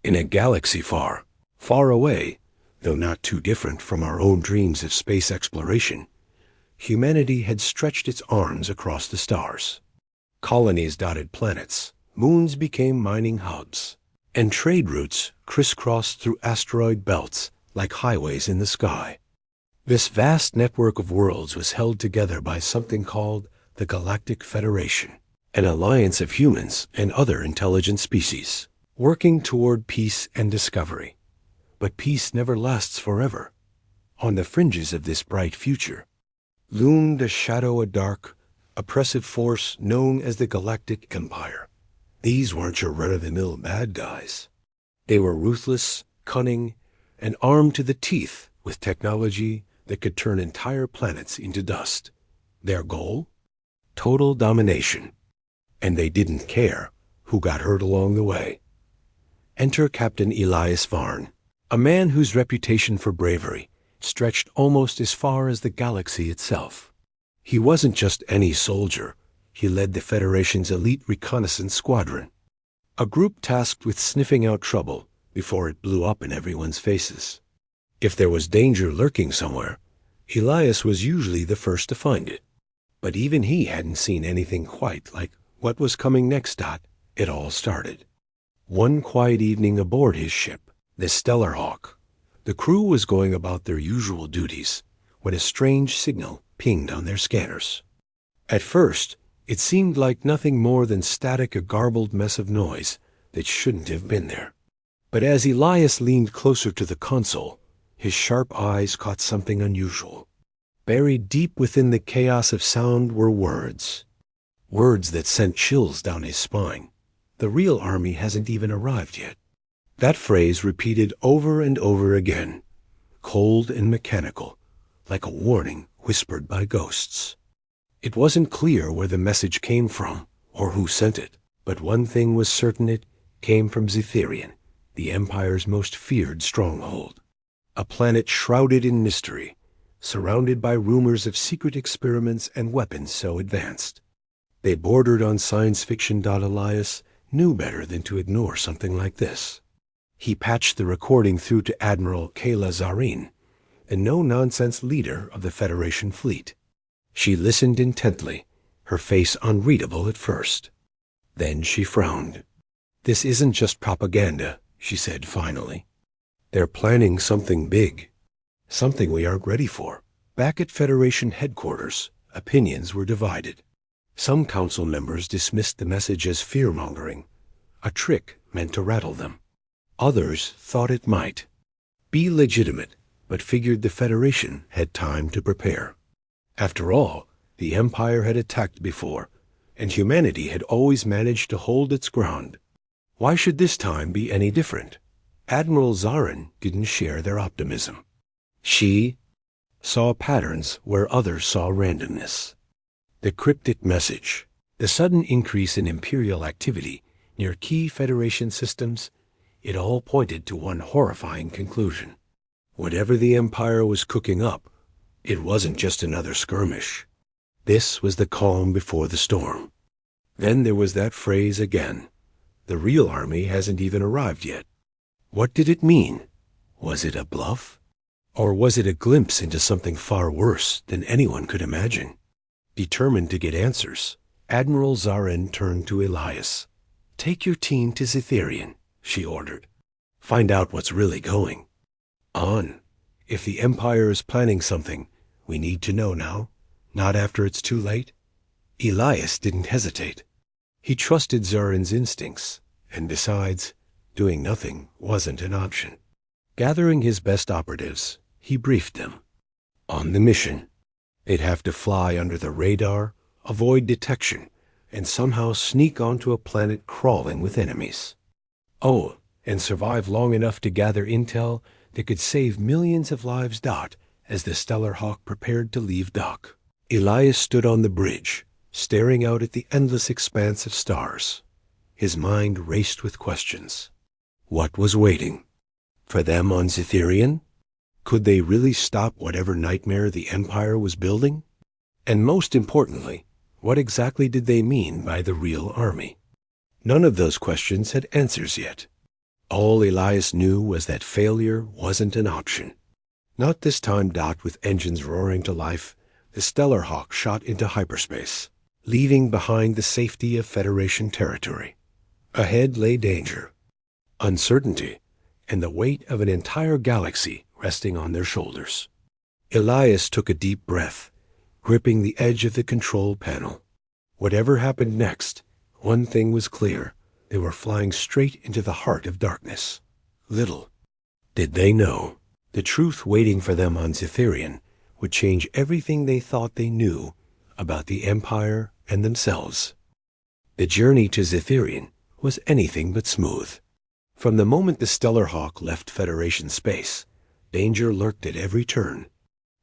In a galaxy far, far away, though not too different from our own dreams of space exploration, humanity had stretched its arms across the stars. Colonies dotted planets, moons became mining hubs, and trade routes crisscrossed through asteroid belts like highways in the sky. This vast network of worlds was held together by something called the Galactic Federation, an alliance of humans and other intelligent species, working toward peace and discovery. But peace never lasts forever. On the fringes of this bright future loomed a dark, oppressive force known as the Galactic Empire. These weren't your run-of-the-mill bad guys. They were ruthless, cunning, and armed to the teeth with technology that could turn entire planets into dust. Their goal? Total domination. And they didn't care who got hurt along the way. Enter Captain Elias Varn, a man whose reputation for bravery stretched almost as far as the galaxy itself. He wasn't just any soldier. He led the Federation's elite reconnaissance squadron, a group tasked with sniffing out trouble before it blew up in everyone's faces. If there was danger lurking somewhere, Elias was usually the first to find it. But even he hadn't seen anything quite like what was coming next. It all started one quiet evening aboard his ship, the Stellar Hawk. The crew was going about their usual duties when a strange signal pinged on their scanners. At first, it seemed like nothing more than static, a garbled mess of noise that shouldn't have been there. But as Elias leaned closer to the console, his sharp eyes caught something unusual. Buried deep within the chaos of sound were words. Words that sent chills down his spine. The real army hasn't even arrived yet. That phrase repeated over and over again, cold and mechanical, like a warning whispered by ghosts. It wasn't clear where the message came from or who sent it, but one thing was certain: it came from Zetherian, the Empire's most feared stronghold. A planet shrouded in mystery, surrounded by rumors of secret experiments and weapons so advanced. They bordered on science fiction. Elias knew better than to ignore something like this. He patched the recording through to Admiral Kayla Zarin, a no-nonsense leader of the Federation fleet. She listened intently, her face unreadable at first. Then she frowned. "This isn't just propaganda," she said finally. "They're planning something big, something we aren't ready for." Back at Federation headquarters, opinions were divided. Some council members dismissed the message as fear-mongering, a trick meant to rattle them. Others thought it might be legitimate, but figured the Federation had time to prepare. After all, the Empire had attacked before, and humanity had always managed to hold its ground. Why should this time be any different? Admiral Zarin didn't share their optimism. She saw patterns where others saw randomness. The cryptic message, the sudden increase in Imperial activity near key Federation systems, it all pointed to one horrifying conclusion. Whatever the Empire was cooking up, it wasn't just another skirmish. This was the calm before the storm. Then there was that phrase again. The real army hasn't even arrived yet. What did it mean? Was it a bluff? Or was it a glimpse into something far worse than anyone could imagine? Determined to get answers, Admiral Zarin turned to Elias. "Take your team to Zetherian," she ordered. "Find out what's really going on. If the Empire is planning something, we need to know now, not after it's too late." Elias didn't hesitate. He trusted Zarin's instincts, and besides, doing nothing wasn't an option. Gathering his best operatives, he briefed them. On the mission, they'd have to fly under the radar, avoid detection, and somehow sneak onto a planet crawling with enemies. Oh, and survive long enough to gather intel that could save millions of lives. As the Stellar Hawk prepared to leave dock, Elias stood on the bridge, staring out at the endless expanse of stars. His mind raced with questions. What was waiting for them on Zetherian? Could they really stop whatever nightmare the Empire was building? And most importantly, what exactly did they mean by the real army? None of those questions had answers yet. All Elias knew was that failure wasn't an option. Not this time. With engines roaring to life, the Stellar Hawk shot into hyperspace, leaving behind the safety of Federation territory. Ahead lay danger, uncertainty, and the weight of an entire galaxy resting on their shoulders. Elias took a deep breath, gripping the edge of the control panel. Whatever happened next, one thing was clear. They were flying straight into the heart of darkness. Little did they know, the truth waiting for them on Zetherian would change everything they thought they knew about the Empire and themselves. The journey to Zetherian was anything but smooth. From the moment the Stellar Hawk left Federation space, danger lurked at every turn.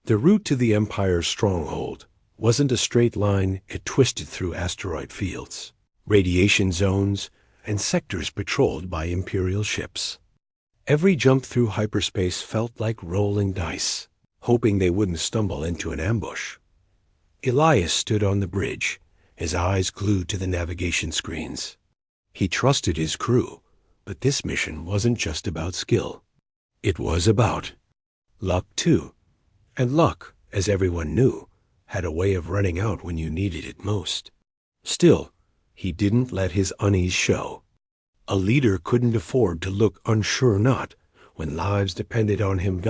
The route to the Empire's stronghold wasn't a straight line. It twisted through asteroid fields, radiation zones, and sectors patrolled by Imperial ships. Every jump through hyperspace felt like rolling dice, hoping they wouldn't stumble into an ambush. Elias stood on the bridge, his eyes glued to the navigation screens. He trusted his crew, but this mission wasn't just about skill. It was about luck too. And luck, as everyone knew, had a way of running out when you needed it most. Still, he didn't let his unease show. A leader couldn't afford to look unsure not when lives depended on him.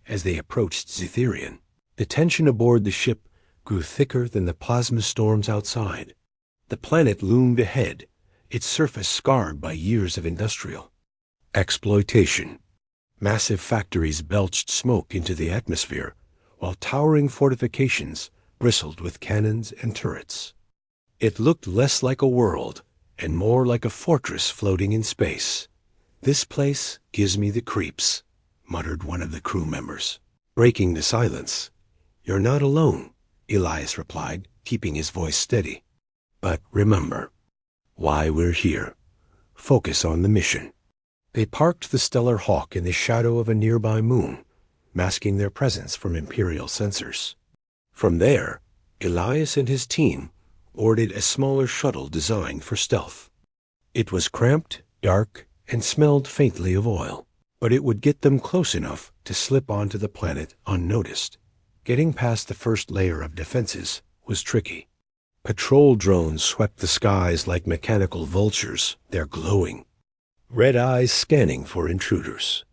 As they approached Zetherian, the tension aboard the ship grew thicker than the plasma storms outside. The planet loomed ahead, its surface scarred by years of industrial exploitation. Massive factories belched smoke into the atmosphere, while towering fortifications bristled with cannons and turrets. It looked less like a world and more like a fortress floating in space. "This place gives me the creeps," muttered one of the crew members, breaking the silence. "You're not alone," Elias replied, keeping his voice steady. "But remember why we're here. Focus on the mission." They parked the Stellar Hawk in the shadow of a nearby moon, masking their presence from Imperial sensors. From there, Elias and his team boarded a smaller shuttle designed for stealth. It was cramped, dark, and smelled faintly of oil, but it would get them close enough to slip onto the planet unnoticed. Getting past the first layer of defenses was tricky. Patrol drones swept the skies like mechanical vultures, their glowing red eyes scanning for intruders.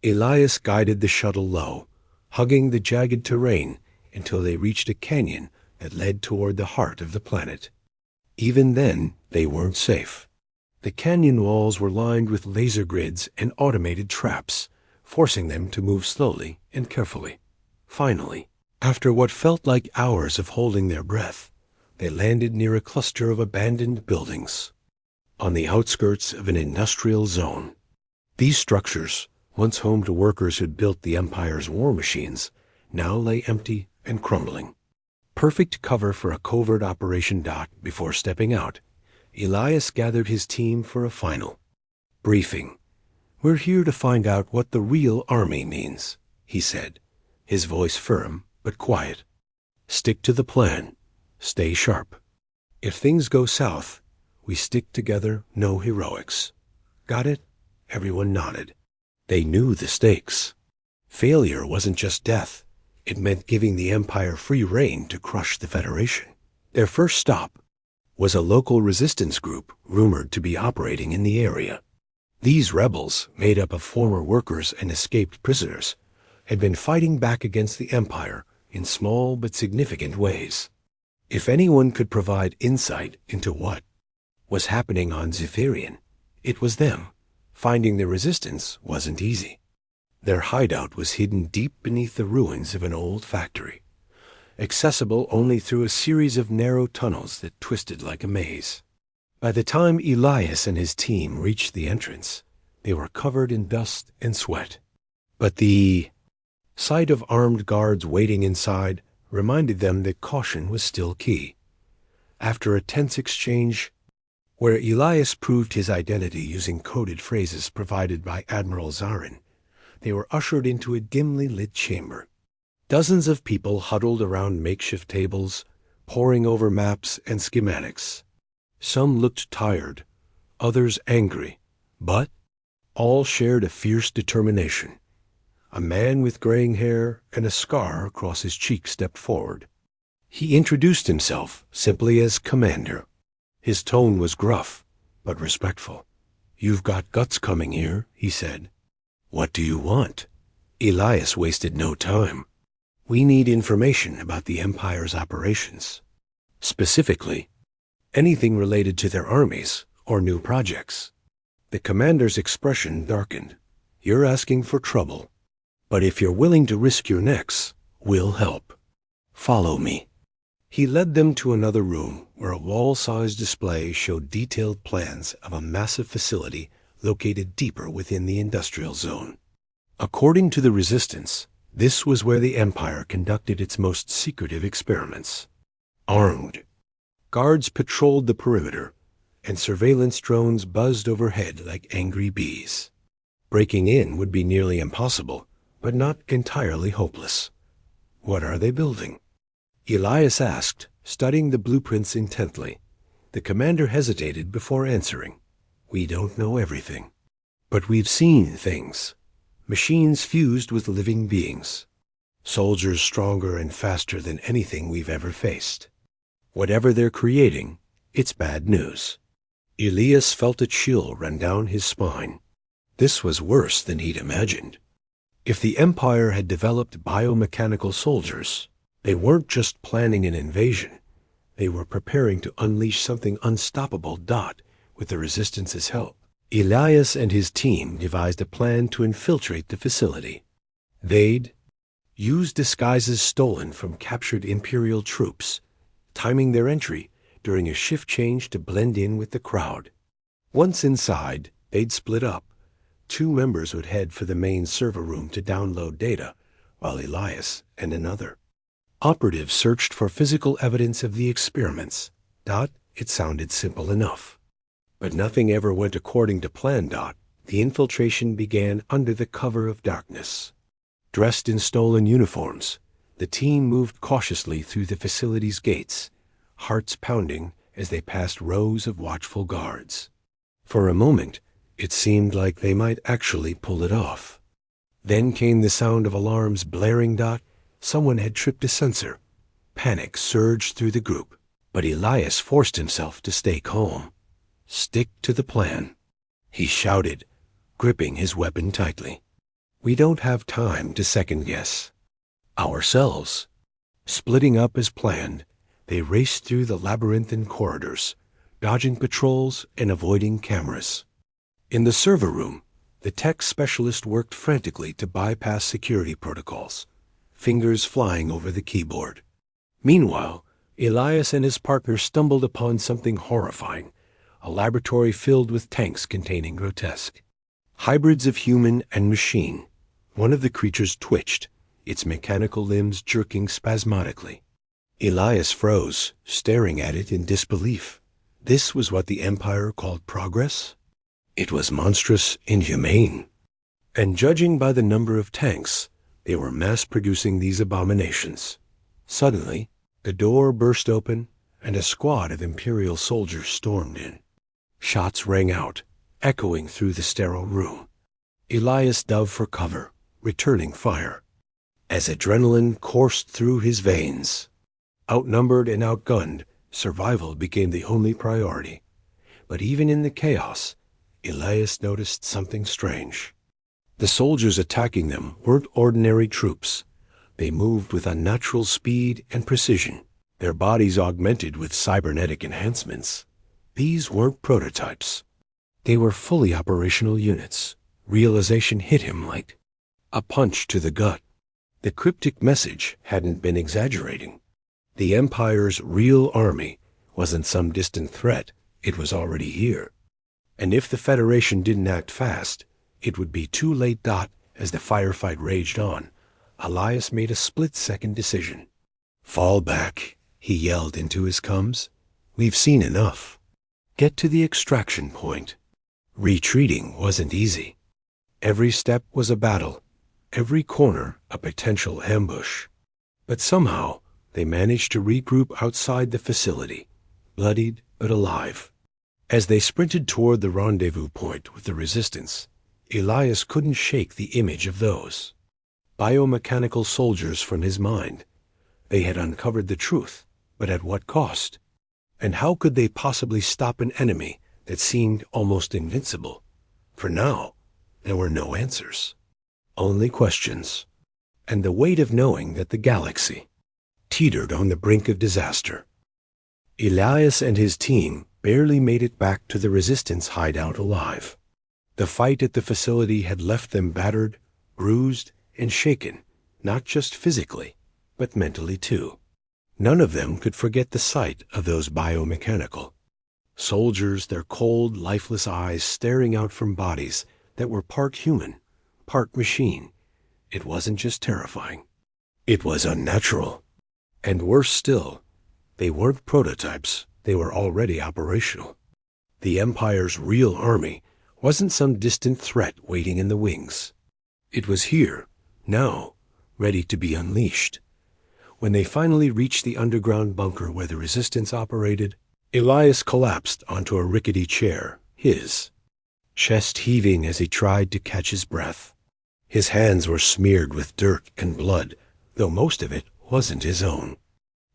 Elias guided the shuttle low, hugging the jagged terrain until they reached a canyon that led toward the heart of the planet. Even then, they weren't safe. The canyon walls were lined with laser grids and automated traps, forcing them to move slowly and carefully. Finally, after what felt like hours of holding their breath, they landed near a cluster of abandoned buildings on the outskirts of an industrial zone. These structures, once home to workers who'd built the Empire's war machines, now lay empty and crumbling. Perfect cover for a covert operation. Before stepping out, Elias gathered his team for a final briefing. "We're here to find out what the real army means," he said, his voice firm but quiet. "Stick to the plan. Stay sharp. If things go south, we stick together, no heroics. Got it?" Everyone nodded. They knew the stakes. Failure wasn't just death. It meant giving the Empire free rein to crush the Federation. Their first stop was a local resistance group rumored to be operating in the area. These rebels, made up of former workers and escaped prisoners, had been fighting back against the Empire in small but significant ways. If anyone could provide insight into what was happening on Zetherian, it was them. Finding the resistance wasn't easy. Their hideout was hidden deep beneath the ruins of an old factory, accessible only through a series of narrow tunnels that twisted like a maze. By the time Elias and his team reached the entrance, they were covered in dust and sweat. But the sight of armed guards waiting inside reminded them that caution was still key. After a tense exchange, where Elias proved his identity using coded phrases provided by Admiral Zarin, they were ushered into a dimly lit chamber. Dozens of people huddled around makeshift tables, poring over maps and schematics. Some looked tired, others angry, but All shared a fierce determination. A man with graying hair and a scar across his cheek stepped forward. He introduced himself simply as Commander. His tone was gruff, but respectful. "You've got guts coming here," he said. "What do you want?" Elias wasted no time. "We need information about the Empire's operations. Specifically, anything related to their armies or new projects." The commander's expression darkened. "You're asking for trouble. But if you're willing to risk your necks, we'll help. Follow me." He led them to another room where a wall-sized display showed detailed plans of a massive facility located deeper within the industrial zone. According to the Resistance, this was where the Empire conducted its most secretive experiments. Armed guards patrolled the perimeter, and surveillance drones buzzed overhead like angry bees. Breaking in would be nearly impossible, but not entirely hopeless. "What are they building?" Elias asked, studying the blueprints intently. The commander hesitated before answering. "We don't know everything, but we've seen things. Machines fused with living beings. Soldiers stronger and faster than anything we've ever faced. Whatever they're creating, it's bad news." Elias felt a chill run down his spine. This was worse than he'd imagined. If the Empire had developed biomechanical soldiers, they weren't just planning an invasion. They were preparing to unleash something unstoppable. With the Resistance's help, Elias and his team devised a plan to infiltrate the facility. They'd use disguises stolen from captured Imperial troops, timing their entry during a shift change to blend in with the crowd. Once inside, they'd split up. 2 members would head for the main server room to download data, while Elias and another operative searched for physical evidence of the experiments. It sounded simple enough. But nothing ever went according to plan. The infiltration began under the cover of darkness. Dressed in stolen uniforms, the team moved cautiously through the facility's gates, hearts pounding as they passed rows of watchful guards. For a moment, it seemed like they might actually pull it off. Then came the sound of alarms blaring. Someone had tripped a sensor. Panic surged through the group, but Elias forced himself to stay calm. "Stick to the plan," he shouted, gripping his weapon tightly. "We don't have time to second-guess ourselves." Splitting up as planned, they raced through the labyrinthine corridors, dodging patrols and avoiding cameras. In the server room, the tech specialist worked frantically to bypass security protocols, fingers flying over the keyboard. Meanwhile, Elias and his partner stumbled upon something horrifying, a laboratory filled with tanks containing grotesque hybrids of human and machine. One of the creatures twitched, its mechanical limbs jerking spasmodically. Elias froze, staring at it in disbelief. This was what the Empire called progress? It was monstrous, inhumane. And judging by the number of tanks, they were mass-producing these abominations. Suddenly, the door burst open, and a squad of Imperial soldiers stormed in. Shots rang out, echoing through the sterile room. Elias dove for cover, returning fire. As adrenaline coursed through his veins, outnumbered and outgunned, survival became the only priority. But even in the chaos, Elias noticed something strange. The soldiers attacking them weren't ordinary troops. They moved with unnatural speed and precision, their bodies augmented with cybernetic enhancements. These weren't prototypes. They were fully operational units. Realization hit him like a punch to the gut. The cryptic message hadn't been exaggerating. The Empire's real army wasn't some distant threat. It was already here. And if the Federation didn't act fast, it would be too late. As the firefight raged on, Elias made a split-second decision. "Fall back," he yelled into his comms. "We've seen enough. Get to the extraction point." Retreating wasn't easy. Every step was a battle, every corner a potential ambush. But somehow they managed to regroup outside the facility, bloodied but alive. As they sprinted toward the rendezvous point with the Resistance, Elias couldn't shake the image of those biomechanical soldiers from his mind. They had uncovered the truth, but at what cost? And how could they possibly stop an enemy that seemed almost invincible? For now, there were no answers, only questions, and the weight of knowing that the galaxy teetered on the brink of disaster. Elias and his team barely made it back to the Resistance hideout alive. The fight at the facility had left them battered, bruised, and shaken, not just physically, but mentally too. None of them could forget the sight of those biomechanical soldiers, their cold, lifeless eyes staring out from bodies that were part human, part machine. It wasn't just terrifying. It was unnatural. And worse still, they weren't prototypes. They were already operational. The Empire's real army wasn't some distant threat waiting in the wings. It was here, now, ready to be unleashed. When they finally reached the underground bunker where the Resistance operated, Elias collapsed onto a rickety chair, his chest heaving as he tried to catch his breath. His hands were smeared with dirt and blood, though most of it wasn't his own.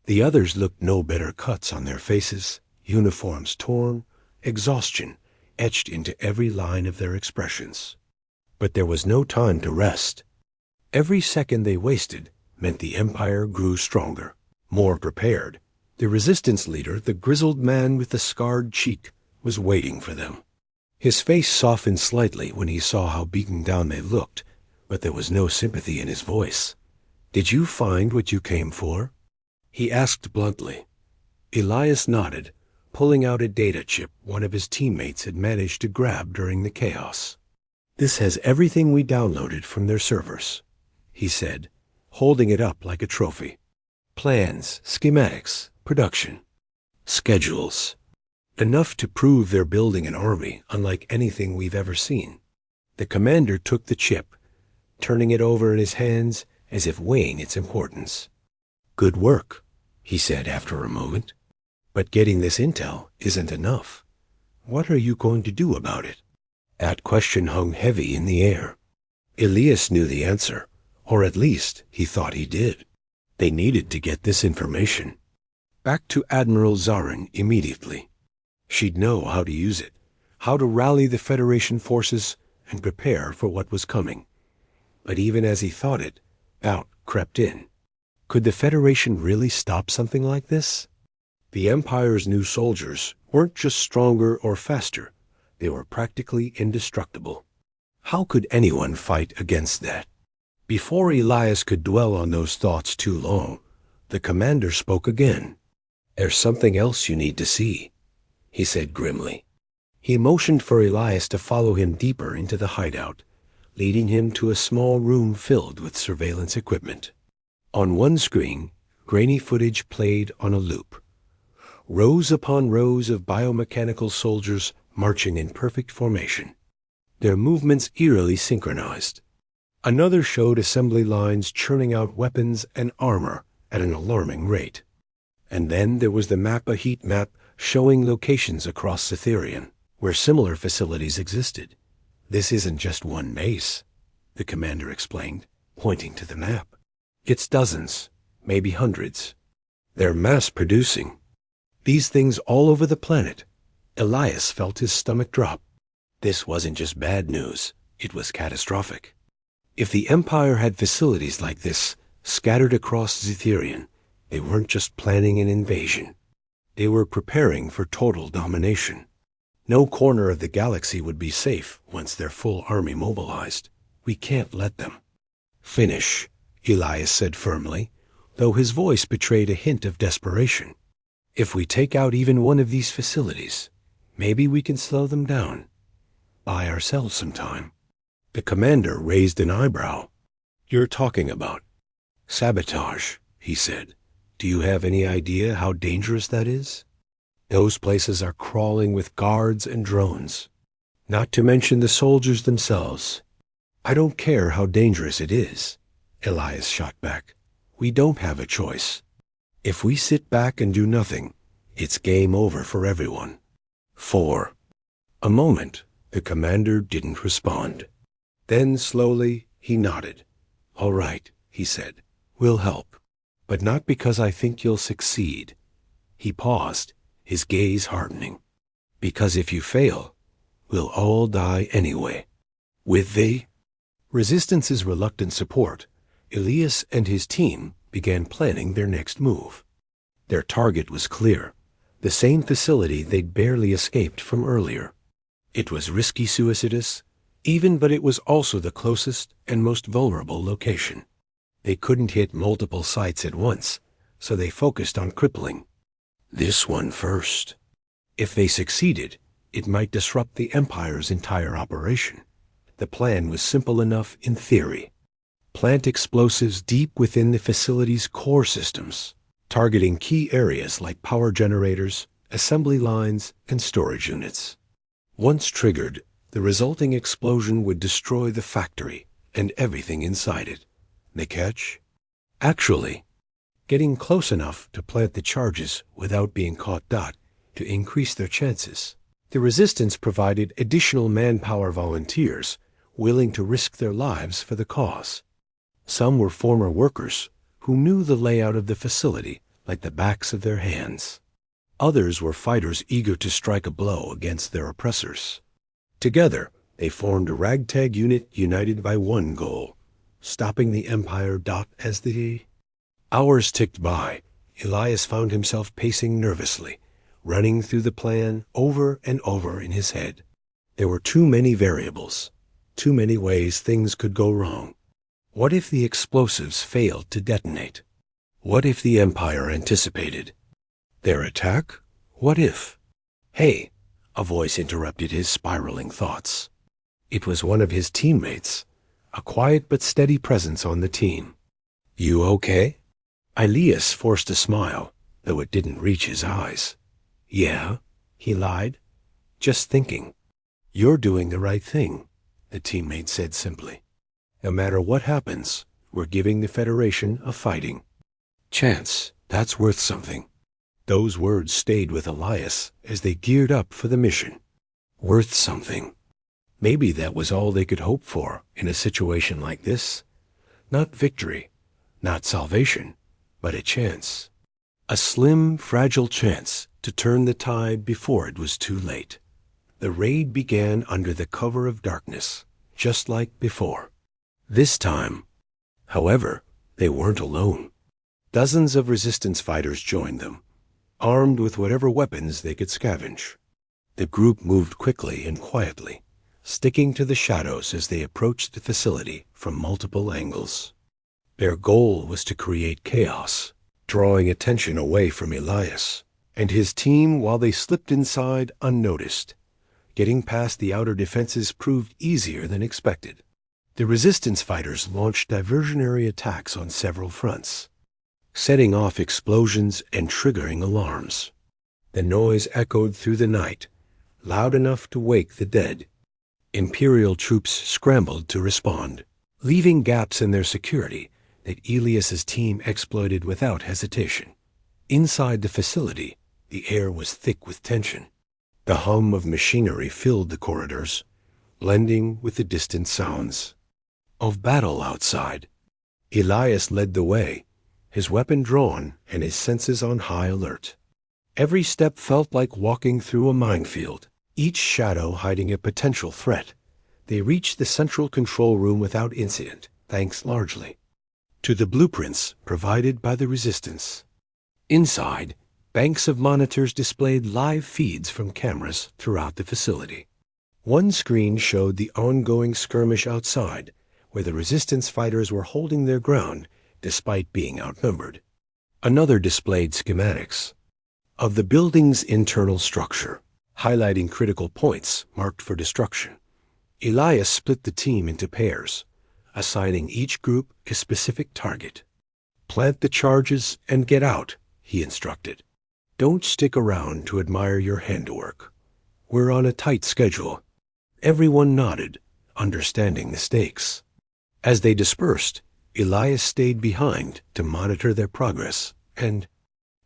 The others looked no better cuts on their faces, uniforms torn, exhaustion etched into every line of their expressions. But there was no time to rest. Every second they wasted meant the Empire grew stronger, more prepared. The Resistance leader, the grizzled man with the scarred cheek, was waiting for them. His face softened slightly when he saw how beaten down they looked, but there was no sympathy in his voice. "Did you find what you came for?" he asked bluntly. Elias nodded, pulling out a data chip one of his teammates had managed to grab during the chaos. "This has everything we downloaded from their servers," he said, holding it up like a trophy. "Plans, schematics, production, schedules. Enough to prove they're building an army unlike anything we've ever seen." The commander took the chip, turning it over in his hands as if weighing its importance. "Good work," he said after a moment. "But getting this intel isn't enough. What are you going to do about it?" That question hung heavy in the air. Elias knew the answer, or at least he thought he did. They needed to get this information back to Admiral Zarin immediately. She'd know how to use it, how to rally the Federation forces and prepare for what was coming. But even as he thought it, doubt crept in. Could the Federation really stop something like this? The Empire's new soldiers weren't just stronger or faster. They were practically indestructible. How could anyone fight against that? Before Elias could dwell on those thoughts too long, the commander spoke again. "There's something else you need to see," he said grimly. He motioned for Elias to follow him deeper into the hideout, leading him to a small room filled with surveillance equipment. On one screen, grainy footage played on a loop. Rows upon rows of biomechanical soldiers marching in perfect formation, their movements eerily synchronized. Another showed assembly lines churning out weapons and armor at an alarming rate. And then there was a heat map showing locations across Cytherian, where similar facilities existed. "This isn't just one base," the commander explained, pointing to the map. "It's dozens, maybe hundreds. They're mass-producing these things all over the planet." Elias felt his stomach drop. This wasn't just bad news, it was catastrophic. If the Empire had facilities like this scattered across Cytherian, they weren't just planning an invasion. They were preparing for total domination. No corner of the galaxy would be safe once their full army mobilized. "We can't let them finish," Elias said firmly, though his voice betrayed a hint of desperation. "If we take out even one of these facilities, maybe we can slow them down. Buy ourselves some time." The commander raised an eyebrow. "You're talking about sabotage," he said. "Do you have any idea how dangerous that is? Those places are crawling with guards and drones, not to mention the soldiers themselves." "I don't care how dangerous it is," Elias shot back. "We don't have a choice. If we sit back and do nothing, it's game over for everyone." For a moment, the commander didn't respond. Then, slowly, he nodded. "All right," he said. "We'll help. But not because I think you'll succeed." He paused, his gaze hardening. "Because if you fail, we'll all die anyway." With the Resistance's reluctant support, Elias and his team began planning their next move. Their target was clear, the same facility they'd barely escaped from earlier. It was risky suicidus, but it was also the closest and most vulnerable location. They couldn't hit multiple sites at once, so they focused on crippling this one first. If they succeeded, it might disrupt the Empire's entire operation. The plan was simple enough in theory. Plant explosives deep within the facility's core systems, targeting key areas like power generators, assembly lines, and storage units. Once triggered, the resulting explosion would destroy the factory and everything inside it. The catch? Actually, getting close enough to plant the charges without being caught to increase their chances. The Resistance provided additional manpower volunteers willing to risk their lives for the cause. Some were former workers who knew the layout of the facility like the backs of their hands. Others were fighters eager to strike a blow against their oppressors. Together, they formed a ragtag unit united by one goal: stopping the Empire. As the hours ticked by, Elias found himself pacing nervously, running through the plan over and over in his head. There were too many variables, too many ways things could go wrong. What if the explosives failed to detonate? What if the Empire anticipated their attack? What if? "Hey," a voice interrupted his spiraling thoughts. It was one of his teammates, a quiet but steady presence on the team. "You okay?" Elias forced a smile, though it didn't reach his eyes. "Yeah," he lied. "Just thinking." "You're doing the right thing," the teammate said simply. "No matter what happens, we're giving the Federation a fighting chance. That's worth something." Those words stayed with Elias as they geared up for the mission. Worth something. Maybe that was all they could hope for in a situation like this. Not victory, not salvation, but a chance. A slim, fragile chance to turn the tide before it was too late. The raid began under the cover of darkness, just like before. This time, however, they weren't alone. Dozens of Resistance fighters joined them, armed with whatever weapons they could scavenge. The group moved quickly and quietly, sticking to the shadows as they approached the facility from multiple angles. Their goal was to create chaos, drawing attention away from Elias and his team while they slipped inside unnoticed. Getting past the outer defenses proved easier than expected. The Resistance fighters launched diversionary attacks on several fronts, setting off explosions and triggering alarms. The noise echoed through the night, loud enough to wake the dead. Imperial troops scrambled to respond, leaving gaps in their security that Elias's team exploited without hesitation. Inside the facility, the air was thick with tension. The hum of machinery filled the corridors, blending with the distant sounds of battle outside. Elias led the way, his weapon drawn and his senses on high alert. Every step felt like walking through a minefield, each shadow hiding a potential threat. They reached the central control room without incident, thanks largely to the blueprints provided by the Resistance. Inside, banks of monitors displayed live feeds from cameras throughout the facility. One screen showed the ongoing skirmish outside, where the Resistance fighters were holding their ground despite being outnumbered. Another displayed schematics of the building's internal structure, highlighting critical points marked for destruction. Elias split the team into pairs, assigning each group a specific target. "Plant the charges and get out," he instructed. "Don't stick around to admire your handiwork. We're on a tight schedule." Everyone nodded, understanding the stakes. As they dispersed, Elias stayed behind to monitor their progress and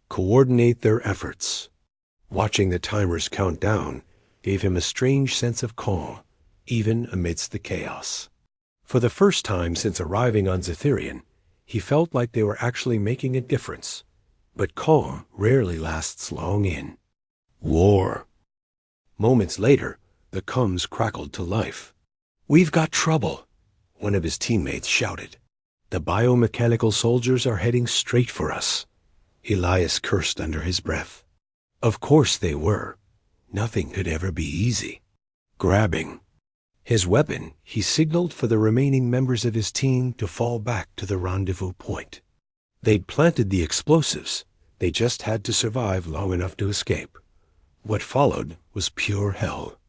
coordinate their efforts. Watching the timers count down gave him a strange sense of calm, even amidst the chaos. For the first time since arriving on Zetherian, he felt like they were actually making a difference. But calm rarely lasts long in war. Moments later, the Cums crackled to life. "We've got trouble," one of his teammates shouted. "The biomechanical soldiers are heading straight for us." Elias cursed under his breath. Of course they were. Nothing could ever be easy. Grabbing his weapon, he signaled for the remaining members of his team to fall back to the rendezvous point. They'd planted the explosives. They just had to survive long enough to escape. What followed was pure hell.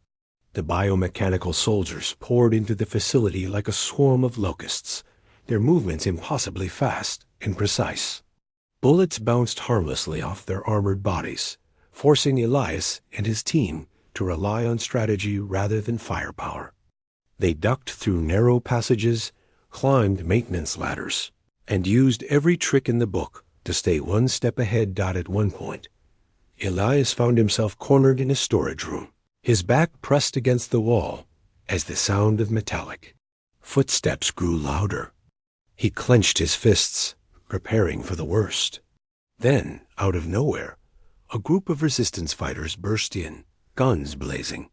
The biomechanical soldiers poured into the facility like a swarm of locusts, their movements impossibly fast and precise. Bullets bounced harmlessly off their armored bodies, forcing Elias and his team to rely on strategy rather than firepower. They ducked through narrow passages, climbed maintenance ladders, and used every trick in the book to stay one step ahead. At one point, Elias found himself cornered in a storage room, his back pressed against the wall as the sound of metallic footsteps grew louder. He clenched his fists, preparing for the worst. Then, out of nowhere, a group of resistance fighters burst in, guns blazing.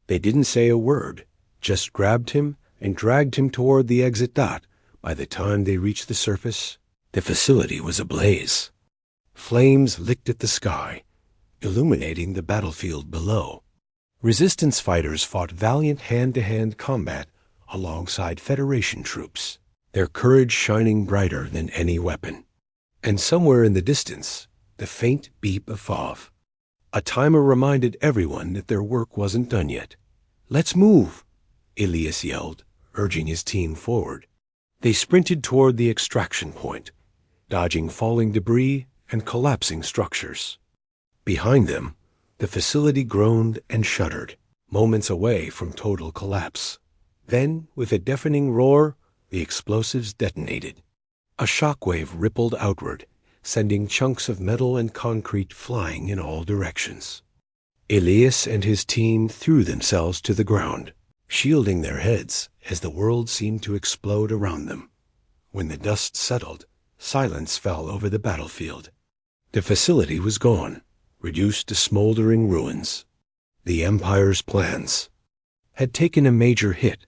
They didn't say a word, just grabbed him and dragged him toward the exit. By the time they reached the surface, the facility was ablaze. Flames licked at the sky, illuminating the battlefield below. Resistance fighters fought valiant hand-to-hand combat alongside Federation troops, their courage shining brighter than any weapon. And somewhere in the distance, the faint beep of FOV. A timer reminded everyone that their work wasn't done yet. "Let's move," Elias yelled, urging his team forward. They sprinted toward the extraction point, dodging falling debris and collapsing structures. Behind them, the facility groaned and shuddered, moments away from total collapse. Then, with a deafening roar, the explosives detonated. A shockwave rippled outward, sending chunks of metal and concrete flying in all directions. Elias and his team threw themselves to the ground, shielding their heads as the world seemed to explode around them. When the dust settled, silence fell over the battlefield. The facility was gone, reduced to smoldering ruins. The Empire's plans had taken a major hit,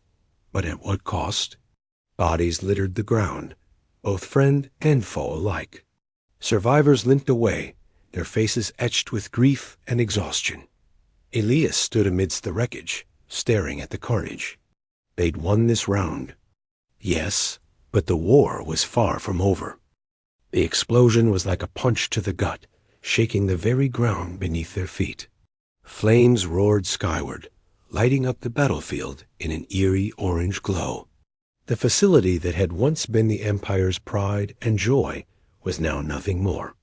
but at what cost? Bodies littered the ground, both friend and foe alike. Survivors limped away, their faces etched with grief and exhaustion. Elias stood amidst the wreckage, staring at the carnage. They'd won this round. Yes, but the war was far from over. The explosion was like a punch to the gut, shaking the very ground beneath their feet. Flames roared skyward, lighting up the battlefield in an eerie orange glow. The facility that had once been the Empire's pride and joy was now nothing more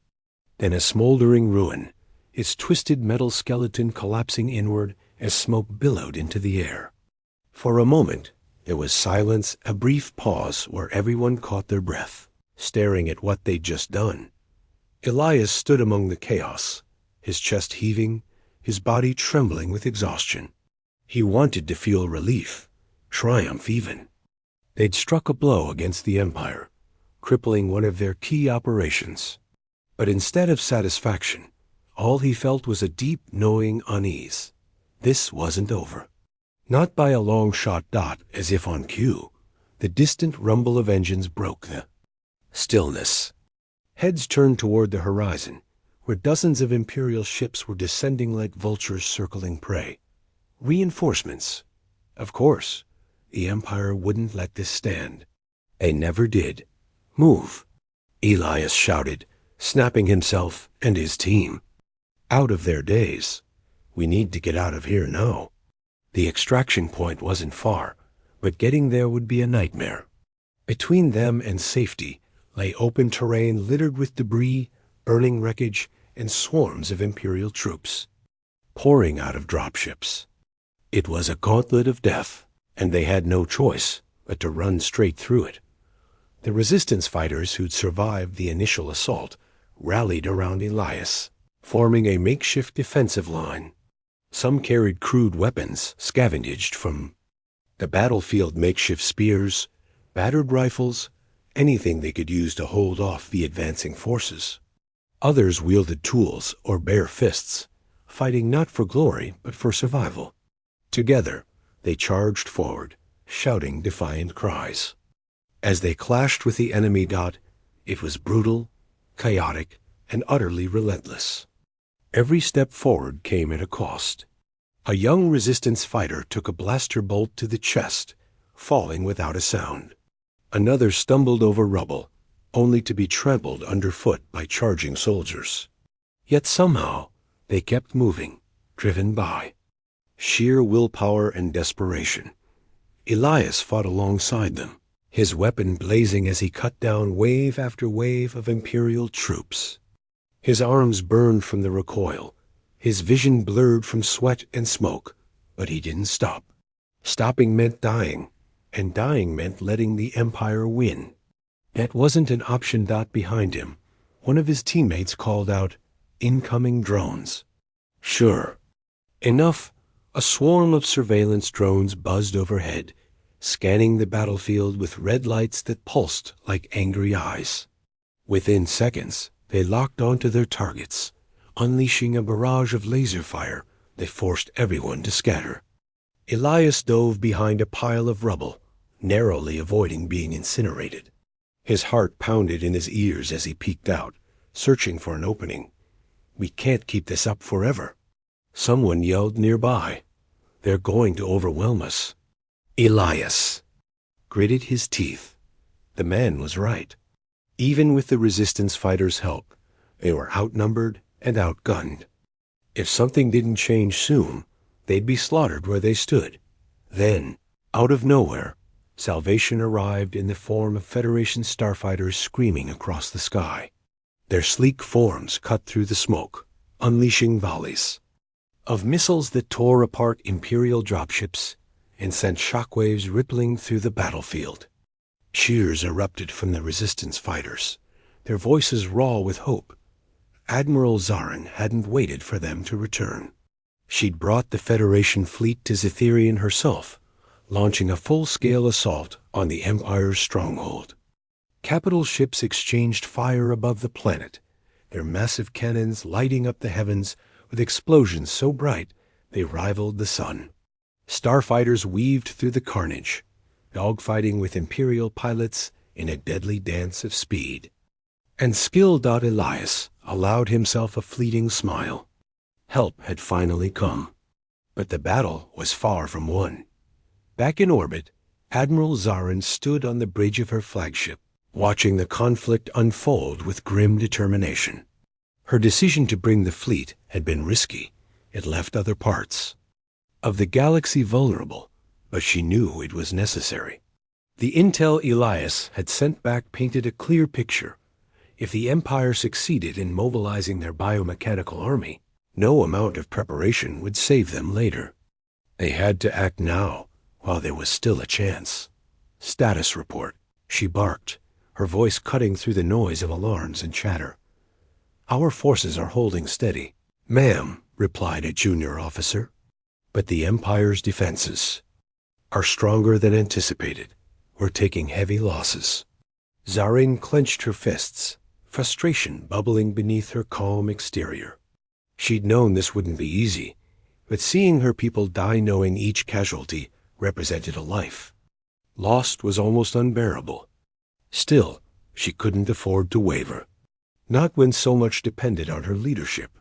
than a smoldering ruin, its twisted metal skeleton collapsing inward as smoke billowed into the air. For a moment, there was silence, a brief pause where everyone caught their breath, staring at what they'd just done. Elias stood among the chaos, his chest heaving, his body trembling with exhaustion. He wanted to feel relief, triumph even. They'd struck a blow against the Empire, crippling one of their key operations. But instead of satisfaction, all he felt was a deep, knowing unease. This wasn't over. Not by a long shot. As if on cue, the distant rumble of engines broke the stillness. Heads turned toward the horizon, where dozens of Imperial ships were descending like vultures circling prey. Reinforcements. Of course, the Empire wouldn't let this stand. They never did. "Move," Elias shouted, snapping himself and his team out of their daze. "We need to get out of here now." The extraction point wasn't far, but getting there would be a nightmare. Between them and safety lay open terrain littered with debris, burning wreckage, and swarms of Imperial troops, pouring out of dropships. It was a gauntlet of death, and they had no choice but to run straight through it. The resistance fighters who'd survived the initial assault rallied around Elias, forming a makeshift defensive line. Some carried crude weapons scavenged from the battlefield, makeshift spears, battered rifles, anything they could use to hold off the advancing forces. Others wielded tools or bare fists, fighting not for glory but for survival. Together, they charged forward, shouting defiant cries. As they clashed with the enemy, it was brutal, chaotic, and utterly relentless. Every step forward came at a cost. A young resistance fighter took a blaster bolt to the chest, falling without a sound. Another stumbled over rubble, only to be trampled underfoot by charging soldiers. Yet somehow, they kept moving, driven by sheer willpower and desperation. Elias fought alongside them, his weapon blazing as he cut down wave after wave of Imperial troops. His arms burned from the recoil, his vision blurred from sweat and smoke, but he didn't stop. Stopping meant dying, and dying meant letting the Empire win. That wasn't an option. Behind him, one of his teammates called out, "Incoming drones." Sure. Enough, a swarm of surveillance drones buzzed overhead, scanning the battlefield with red lights that pulsed like angry eyes. Within seconds, they locked onto their targets, unleashing a barrage of laser fire that forced everyone to scatter. Elias dove behind a pile of rubble, narrowly avoiding being incinerated. His heart pounded in his ears as he peeked out, searching for an opening. "We can't keep this up forever." Someone yelled nearby, "They're going to overwhelm us." Elias gritted his teeth. The man was right. Even with the resistance fighters' help, they were outnumbered and outgunned. If something didn't change soon, they'd be slaughtered where they stood. Then, out of nowhere, salvation arrived in the form of Federation starfighters screaming across the sky. Their sleek forms cut through the smoke, unleashing volleys of missiles that tore apart Imperial dropships and sent shockwaves rippling through the battlefield. Cheers erupted from the resistance fighters, their voices raw with hope. Admiral Zarin hadn't waited for them to return. She'd brought the Federation fleet to Zetherian herself, launching a full-scale assault on the Empire's stronghold. Capital ships exchanged fire above the planet, their massive cannons lighting up the heavens with explosions so bright they rivaled the sun. Starfighters weaved through the carnage, dogfighting with Imperial pilots in a deadly dance of speed. And skilled Elias allowed himself a fleeting smile. Help had finally come. But the battle was far from won. Back in orbit, Admiral Zarin stood on the bridge of her flagship, watching the conflict unfold with grim determination. Her decision to bring the fleet had been risky. It left other parts of the galaxy vulnerable, but she knew it was necessary. The intel Elias had sent back painted a clear picture. If the Empire succeeded in mobilizing their biomechanical army, no amount of preparation would save them later. They had to act now, while there was still a chance. "Status report," she barked, her voice cutting through the noise of alarms and chatter. "Our forces are holding steady." "Ma'am," replied a junior officer, "but the Empire's defenses are stronger than anticipated. We're taking heavy losses." Zarin clenched her fists, frustration bubbling beneath her calm exterior. She'd known this wouldn't be easy, but seeing her people die knowing each casualty represented a life lost was almost unbearable. Still, she couldn't afford to waver. Not when so much depended on her leadership.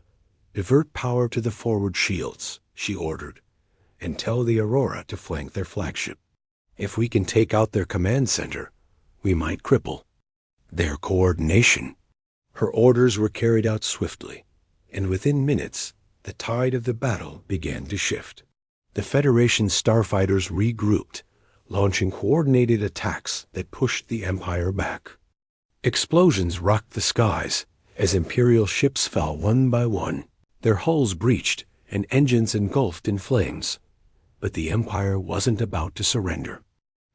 "Divert power to the forward shields," she ordered, "and tell the Aurora to flank their flagship. If we can take out their command center, we might cripple their coordination." Her orders were carried out swiftly, and within minutes, the tide of the battle began to shift. The Federation starfighters regrouped, launching coordinated attacks that pushed the Empire back. Explosions rocked the skies as Imperial ships fell one by one, their hulls breached and engines engulfed in flames. But the Empire wasn't about to surrender.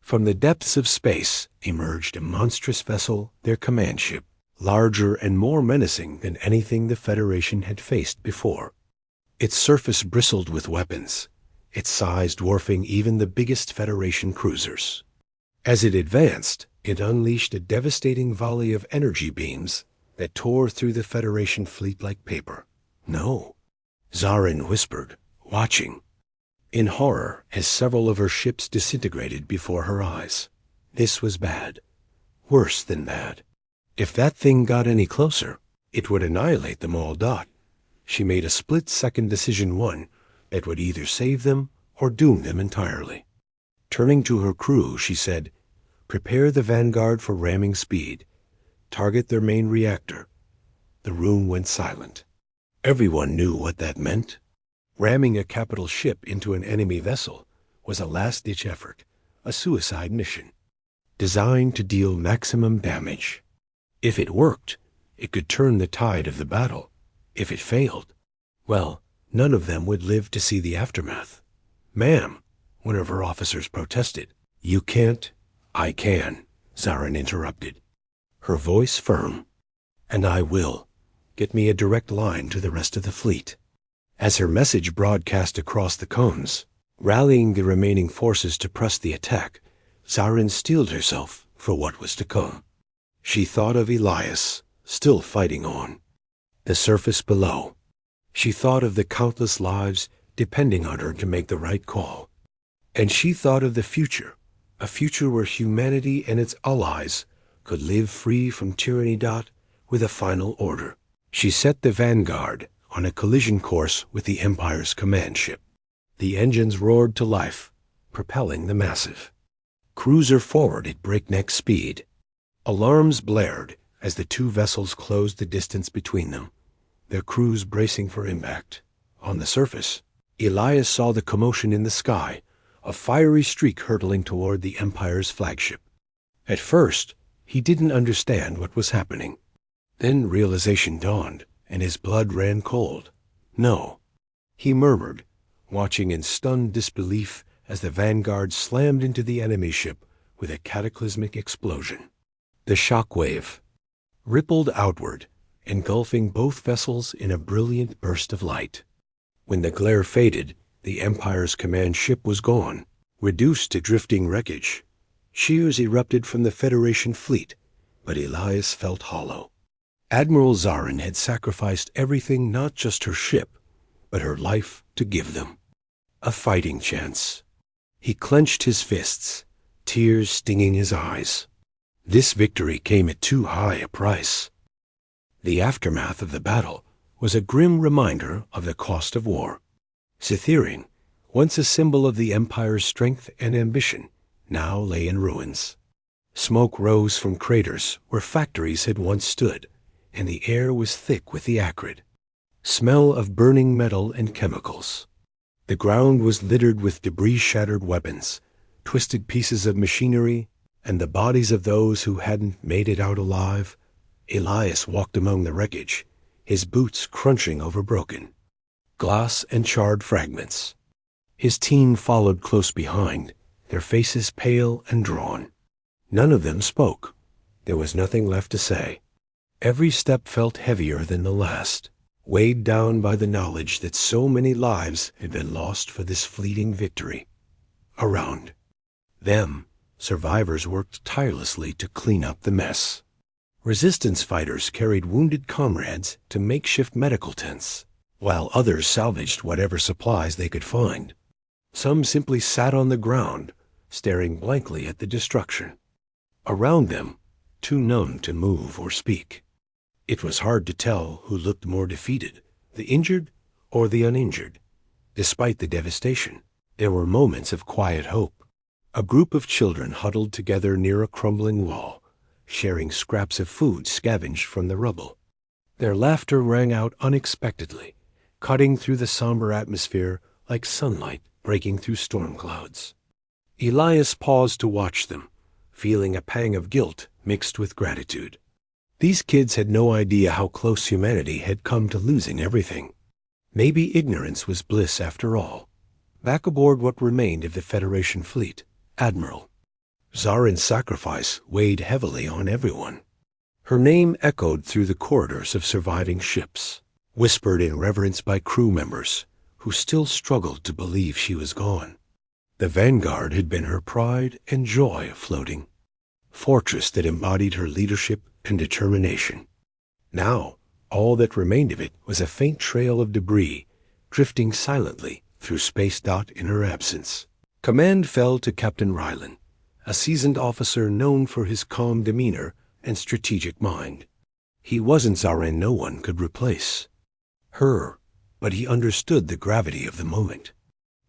From the depths of space emerged a monstrous vessel, their command ship, larger and more menacing than anything the Federation had faced before. Its surface bristled with weapons, its size dwarfing even the biggest Federation cruisers. As it advanced, it unleashed a devastating volley of energy beams that tore through the Federation fleet like paper. No, Zarin whispered, watching, in horror as several of her ships disintegrated before her eyes. This was bad. Worse than bad. If that thing got any closer, it would annihilate them all. She made a split-second decision, one that would either save them or doom them entirely. Turning to her crew, she said, "Prepare the Vanguard for ramming speed. Target their main reactor." The room went silent. Everyone knew what that meant. Ramming a capital ship into an enemy vessel was a last-ditch effort, a suicide mission, designed to deal maximum damage. If it worked, it could turn the tide of the battle. If it failed, well, none of them would live to see the aftermath. "Ma'am," one of her officers protested. "You can't." "I can," Zarin interrupted, her voice firm. "And I will. Get me a direct line to the rest of the fleet." As her message broadcast across the cones, rallying the remaining forces to press the attack, Zarin steeled herself for what was to come. She thought of Elias, still fighting on, the surface below. She thought of the countless lives depending on her to make the right call. And she thought of the future, a future where humanity and its allies could live free from tyranny. With a final order, she set the Vanguard on a collision course with the Empire's command ship. The engines roared to life, propelling the massive cruiser forward at breakneck speed. Alarms blared as the two vessels closed the distance between them, their crews bracing for impact. On the surface, Elias saw the commotion in the sky, a fiery streak hurtling toward the Empire's flagship. At first, he didn't understand what was happening. Then realization dawned, and his blood ran cold. "No," he murmured, watching in stunned disbelief as the Vanguard slammed into the enemy ship with a cataclysmic explosion. The shockwave rippled outward, engulfing both vessels in a brilliant burst of light. When the glare faded, the Empire's command ship was gone, reduced to drifting wreckage. Cheers erupted from the Federation fleet, but Elias felt hollow. Admiral Zarin had sacrificed everything, not just her ship, but her life, to give them a fighting chance. He clenched his fists, tears stinging his eyes. This victory came at too high a price. The aftermath of the battle was a grim reminder of the cost of war. Cytherean, once a symbol of the Empire's strength and ambition, now lay in ruins. Smoke rose from craters where factories had once stood, and the air was thick with the acrid smell of burning metal and chemicals. The ground was littered with debris-shattered weapons, twisted pieces of machinery, and the bodies of those who hadn't made it out alive. Elias walked among the wreckage, his boots crunching over broken glass and charred fragments. His team followed close behind, their faces pale and drawn. None of them spoke. There was nothing left to say. Every step felt heavier than the last, weighed down by the knowledge that so many lives had been lost for this fleeting victory. Around them, survivors worked tirelessly to clean up the mess. Resistance fighters carried wounded comrades to makeshift medical tents, while others salvaged whatever supplies they could find. Some simply sat on the ground, staring blankly at the destruction. Around them, too numb to move or speak. It was hard to tell who looked more defeated, the injured or the uninjured. Despite the devastation, there were moments of quiet hope. A group of children huddled together near a crumbling wall, sharing scraps of food scavenged from the rubble. Their laughter rang out unexpectedly, cutting through the somber atmosphere like sunlight breaking through storm clouds. Elias paused to watch them, feeling a pang of guilt mixed with gratitude. These kids had no idea how close humanity had come to losing everything. Maybe ignorance was bliss after all. Back aboard what remained of the Federation fleet, Admiral Zarin's sacrifice weighed heavily on everyone. Her name echoed through the corridors of surviving ships, whispered in reverence by crew members who still struggled to believe she was gone. The vanguard had been her pride and joy of floating, fortress that embodied her leadership and determination. Now, all that remained of it was a faint trail of debris, drifting silently through space in her absence. Command fell to Captain Rylan, a seasoned officer known for his calm demeanor and strategic mind. He wasn't Zarin no one could replace her, but he understood the gravity of the moment.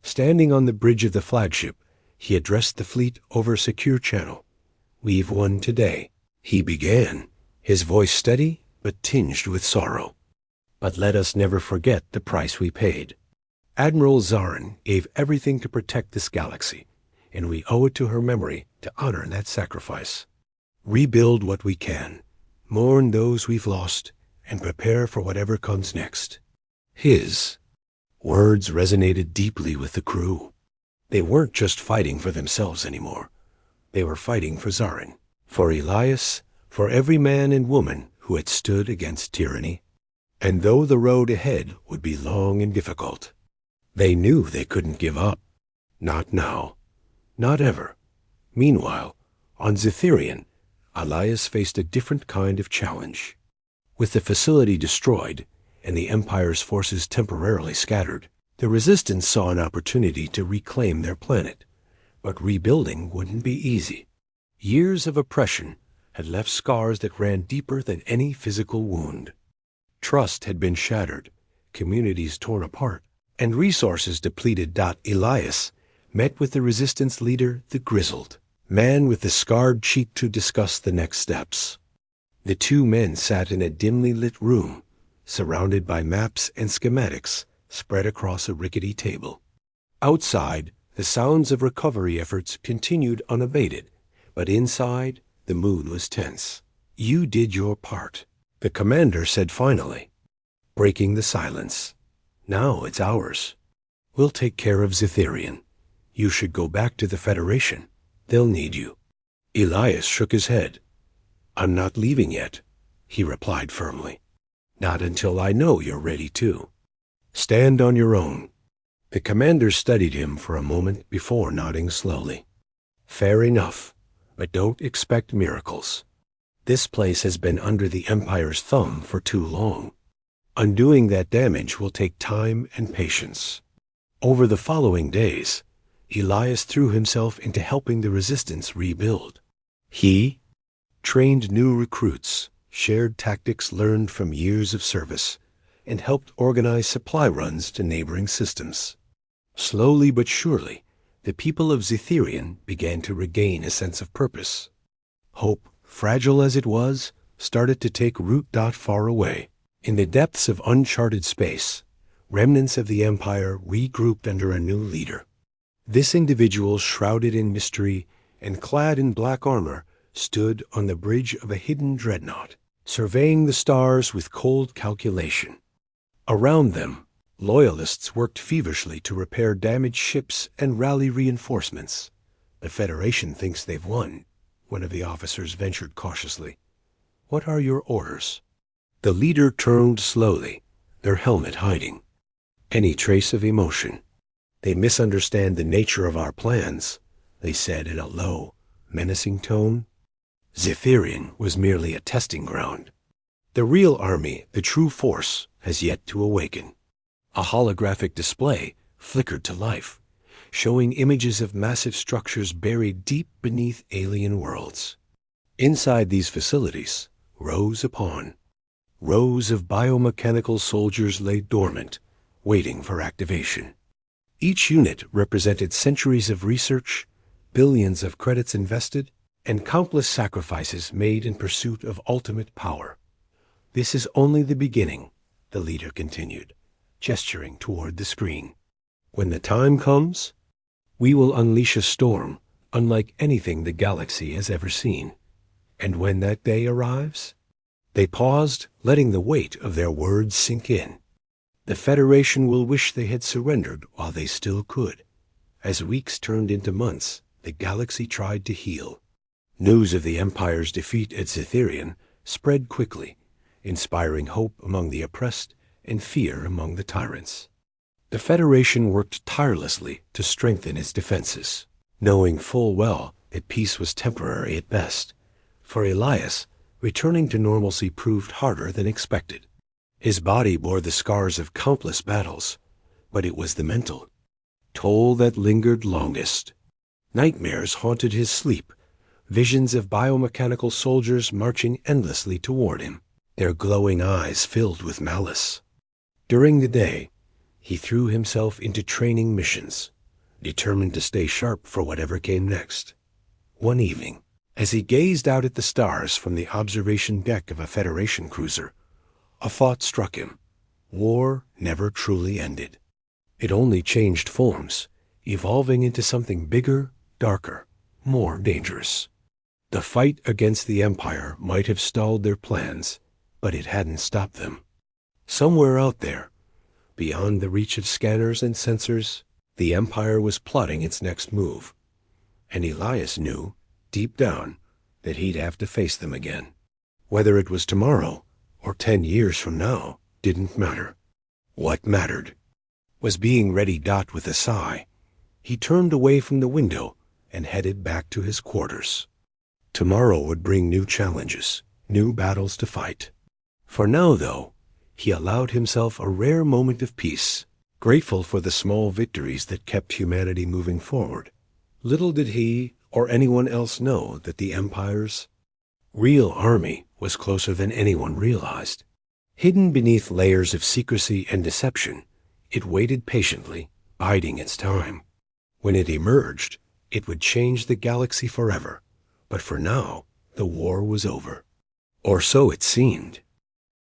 Standing on the bridge of the flagship, he addressed the fleet over a secure channel. "We've won today," he began, his voice steady but tinged with sorrow. "But let us never forget the price we paid. Admiral Zarin gave everything to protect this galaxy, and we owe it to her memory to honor that sacrifice. Rebuild what we can, mourn those we've lost, and prepare for whatever comes next." His words resonated deeply with the crew. They weren't just fighting for themselves anymore. They were fighting for Zarin, for Elias, for every man and woman who had stood against tyranny. And though the road ahead would be long and difficult, they knew they couldn't give up. Not now. Not ever. Meanwhile, on Zetherian, Elias faced a different kind of challenge. With the facility destroyed and the Empire's forces temporarily scattered, the Resistance saw an opportunity to reclaim their planet. But rebuilding wouldn't be easy. Years of oppression had left scars that ran deeper than any physical wound. Trust had been shattered, communities torn apart, and resources depleted. Elias met with the Resistance leader, the grizzled man with the scarred cheek, to discuss the next steps. The two men sat in a dimly lit room, surrounded by maps and schematics spread across a rickety table. Outside, the sounds of recovery efforts continued unabated, but inside, the mood was tense. "You did your part," the commander said finally, breaking the silence. "Now it's ours. We'll take care of Zetherian. You should go back to the Federation. They'll need you." Elias shook his head. "I'm not leaving yet," he replied firmly. "Not until I know you're ready to. Stand on your own." The commander studied him for a moment before nodding slowly. "Fair enough, but don't expect miracles. This place has been under the Empire's thumb for too long. Undoing that damage will take time and patience." Over the following days, Elias threw himself into helping the Resistance rebuild. He trained new recruits, shared tactics learned from years of service, and helped organize supply runs to neighboring systems. Slowly but surely, the people of Zetherian began to regain a sense of purpose. Hope, fragile as it was, started to take root. Far away, in the depths of uncharted space, remnants of the Empire regrouped under a new leader. This individual, shrouded in mystery and clad in black armor, stood on the bridge of a hidden dreadnought, surveying the stars with cold calculation. Around them, loyalists worked feverishly to repair damaged ships and rally reinforcements. "The Federation thinks they've won," one of the officers ventured cautiously. "What are your orders?" The leader turned slowly, their helmet hiding any trace of emotion. "They misunderstand the nature of our plans," they said in a low, menacing tone. Zetherian was merely a testing ground. The real army, the true force, has yet to awaken. A holographic display flickered to life, showing images of massive structures buried deep beneath alien worlds. Inside these facilities, rows upon rows of biomechanical soldiers lay dormant, waiting for activation. Each unit represented centuries of research, billions of credits invested, and countless sacrifices made in pursuit of ultimate power. "This is only the beginning," the leader continued, gesturing toward the screen. "When the time comes, we will unleash a storm unlike anything the galaxy has ever seen. And when that day arrives—" They paused, letting the weight of their words sink in. "The Federation will wish they had surrendered while they still could." As weeks turned into months, the galaxy tried to heal. News of the Empire's defeat at Zetherian spread quickly, inspiring hope among the oppressed and fear among the tyrants. The Federation worked tirelessly to strengthen its defenses, knowing full well that peace was temporary at best. For Elias, returning to normalcy proved harder than expected. His body bore the scars of countless battles, but it was the mental toll that lingered longest. Nightmares haunted his sleep, visions of biomechanical soldiers marching endlessly toward him, their glowing eyes filled with malice. During the day, he threw himself into training missions, determined to stay sharp for whatever came next. One evening, as he gazed out at the stars from the observation deck of a Federation cruiser, a thought struck him. War never truly ended. It only changed forms, evolving into something bigger, darker, more dangerous. The fight against the Empire might have stalled their plans, but it hadn't stopped them. Somewhere out there, beyond the reach of scanners and sensors, the Empire was plotting its next move. And Elias knew, deep down, that he'd have to face them again. Whether it was tomorrow or 10 years from now didn't matter. What mattered was being ready. With a sigh, he turned away from the window and headed back to his quarters. Tomorrow would bring new challenges, new battles to fight. For now, though, he allowed himself a rare moment of peace, grateful for the small victories that kept humanity moving forward. Little did he or anyone else know that the Empire's real army was closer than anyone realized. Hidden beneath layers of secrecy and deception, it waited patiently, biding its time. When it emerged, it would change the galaxy forever. But for now, the war was over. Or so it seemed.